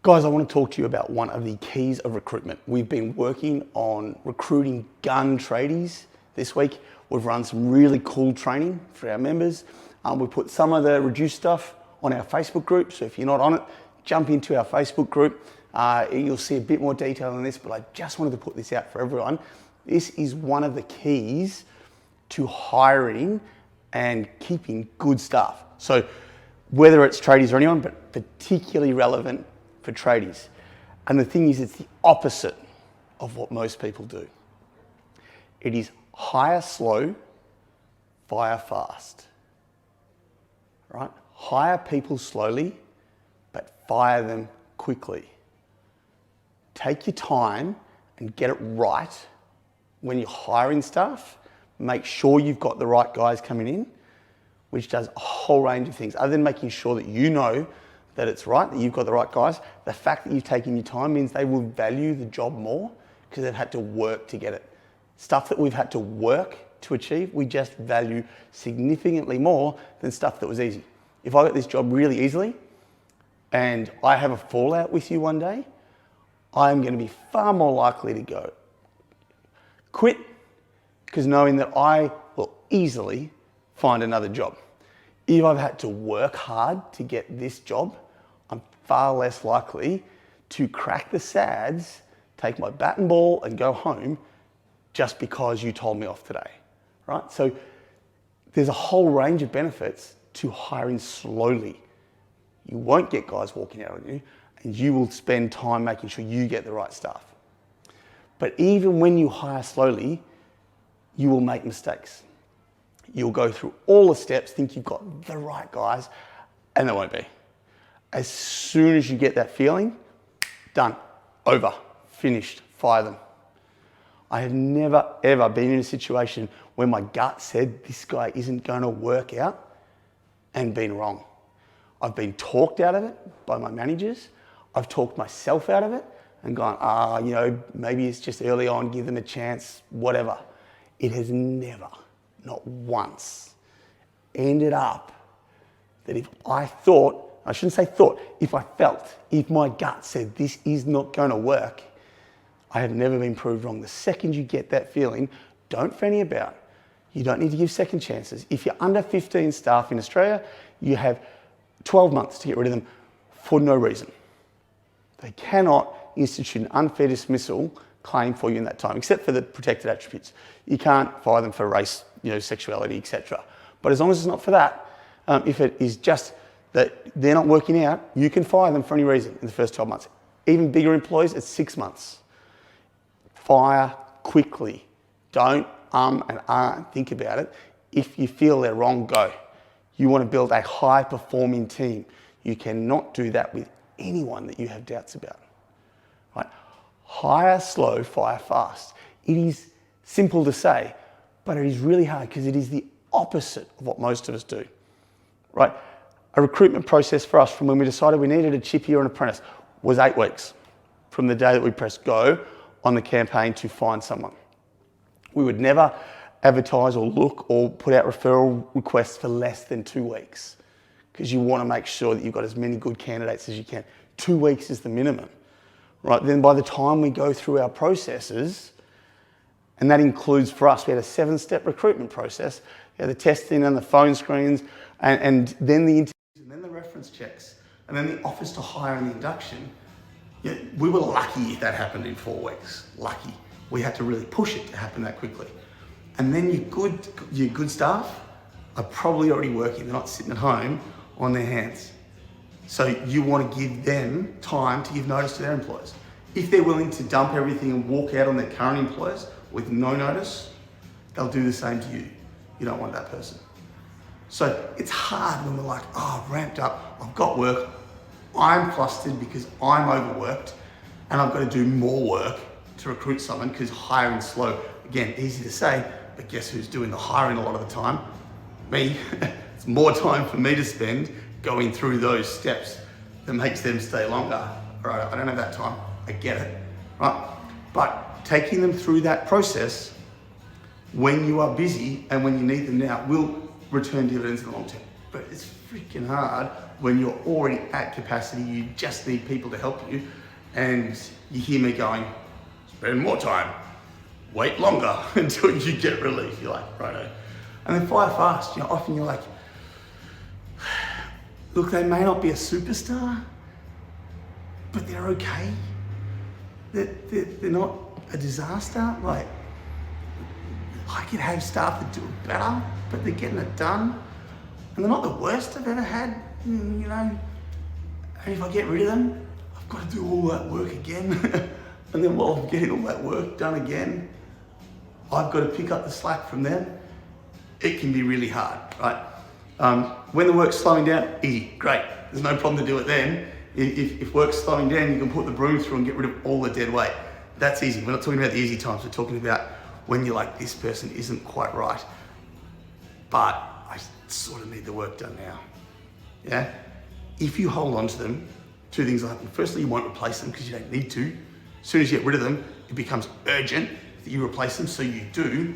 Guys, I want to talk to you about one of the keys of recruitment. We've been working on recruiting gun tradies this week. We've run some really cool training for our members. We've put some of the reduced stuff on our Facebook group, so if you're not on it, jump into our Facebook group. You'll see a bit more detail on this, but I just wanted to put this out for everyone. This is one of the keys to hiring and keeping good staff. So whether it's tradies or anyone, but particularly relevant for tradies. And the thing is, it's the opposite of what most people do. It is hire slow, fire fast, right? Hire people slowly, but fire them quickly. Take your time and get it right when you're hiring staff. Make sure you've got the right guys coming in, which does a whole range of things. Other than making sure that you know that it's right, that you've got the right guys, the fact that you've taken your time means they will value the job more because they've had to work to get it. Stuff that we've had to work to achieve, we just value significantly more than stuff that was easy. If I got this job really easily and I have a fallout with you one day, I'm going to be far more likely to go quit because knowing that I will easily find another job. If I've had to work hard to get this job, I'm far less likely to crack the sads, take my bat and ball and go home just because you told me off today, right? So there's a whole range of benefits to hiring slowly. You won't get guys walking out on you and you will spend time making sure you get the right stuff. But even when you hire slowly, you will make mistakes. You'll go through all the steps, think you've got the right guys, and there won't be. As soon as you get that feeling, done, over, finished, fire them. I have never, ever been in a situation where my gut said this guy isn't going to work out and been wrong. I've been talked out of it by my managers. I've talked myself out of it and gone, maybe it's just early on, give them a chance, whatever. It has never, not once, ended up that if I thought, I shouldn't say thought, if I felt, if my gut said this is not going to work, I have never been proved wrong. The second you get that feeling, don't fanny about. You don't need to give second chances. If you're under 15 staff in Australia, you have 12 months to get rid of them for no reason. They cannot institute an unfair dismissal claim for you in that time, except for the protected attributes. You can't fire them for race, sexuality, etc. But as long as it's not for that, if it is just that they're not working out, you can fire them for any reason in the first 12 months. Even bigger employees, it's 6 months. Fire quickly. Don't think about it. If you feel they're wrong, go. You want to build a high-performing team. You cannot do that with anyone that you have doubts about. Right? Hire slow, fire fast. It is simple to say, but it is really hard because it is the opposite of what most of us do. Right? A recruitment process for us from when we decided we needed a chippy or an apprentice was 8 weeks from the day that we pressed go on the campaign to find someone. We would never advertise or look or put out referral requests for less than 2 weeks because you want to make sure that you've got as many good candidates as you can. 2 weeks is the minimum. Right, then by the time we go through our processes, and that includes for us, we had a 7-step recruitment process. We had the testing and the phone screens, and then the interviews, and then the reference checks, and then the offers to hire and the induction. We were lucky if that happened in 4 weeks. Lucky. We had to really push it to happen that quickly. And then your good staff are probably already working. They're not sitting at home on their hands. So you want to give them time to give notice to their employers. If they're willing to dump everything and walk out on their current employers with no notice, they'll do the same to you. You don't want that person. So it's hard when we're like, ramped up, I've got work, I'm flustered because I'm overworked and I've got to do more work to recruit someone because hiring's slow. Again, easy to say, but guess who's doing the hiring a lot of the time? Me. It's more time for me to spend going through those steps that makes them stay longer. Right, I don't have that time, I get it, right? But taking them through that process when you are busy and when you need them now will return dividends in the long term. But it's freaking hard when you're already at capacity, you just need people to help you, and you hear me going, spend more time, wait longer until you get relief. You're like, righto. And then FireFast, often you're like, look, they may not be a superstar, but they're okay. They're not a disaster. Like, I could have staff that do it better, but they're getting it done. And they're not the worst I've ever had, And if I get rid of them, I've got to do all that work again. And then while I'm getting all that work done again, I've got to pick up the slack from them. It can be really hard, right? When the work's slowing down, easy, great. There's no problem to do it then. If work's slowing down, you can put the broom through and get rid of all the dead weight. That's easy. We're not talking about the easy times. We're talking about when you're like, this person isn't quite right, but I sort of need the work done now. Yeah? If you hold on to them, two things will happen. Firstly, you won't replace them because you don't need to. As soon as you get rid of them, it becomes urgent that you replace them, so you do.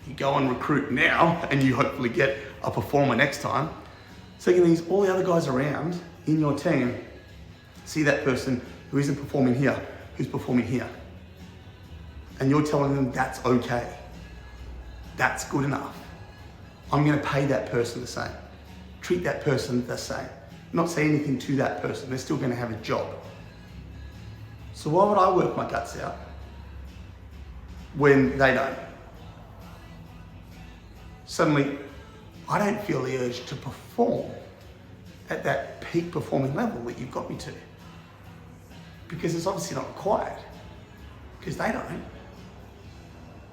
You go and recruit now, and you hopefully get a performer next time. Second thing is, all the other guys around in your team see that person who isn't performing here, who's performing here. And you're telling them that's okay. That's good enough. I'm gonna pay that person the same. Treat that person the same. Not say anything to that person, they're still gonna have a job. So why would I work my guts out when they don't? Suddenly, I don't feel the urge to perform at that peak performing level that you've got me to. Because it's obviously not required, because they don't.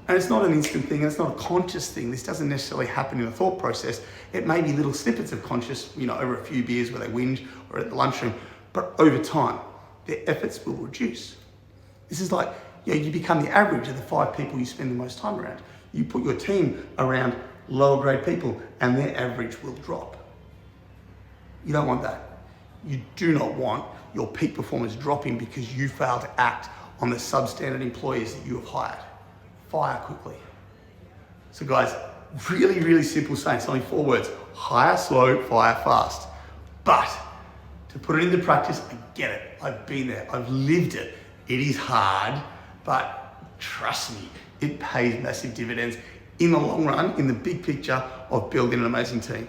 And it's not an instant thing, and it's not a conscious thing. This doesn't necessarily happen in a thought process. It may be little snippets of conscious, over a few beers where they whinge or at the lunchroom, but over time, their efforts will reduce. This is like, you become the average of the 5 people you spend the most time around. You put your team around lower grade people and their average will drop. You don't want that. You do not want your peak performance dropping because you fail to act on the substandard employees that you have hired. Fire quickly. So guys, really, really simple saying. It's only 4 words. Hire slow, fire fast. But to put it into practice, I get it. I've been there. I've lived it. It is hard, but trust me, it pays massive dividends in the long run, in the big picture of building an amazing team.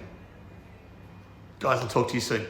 Guys, I'll talk to you soon.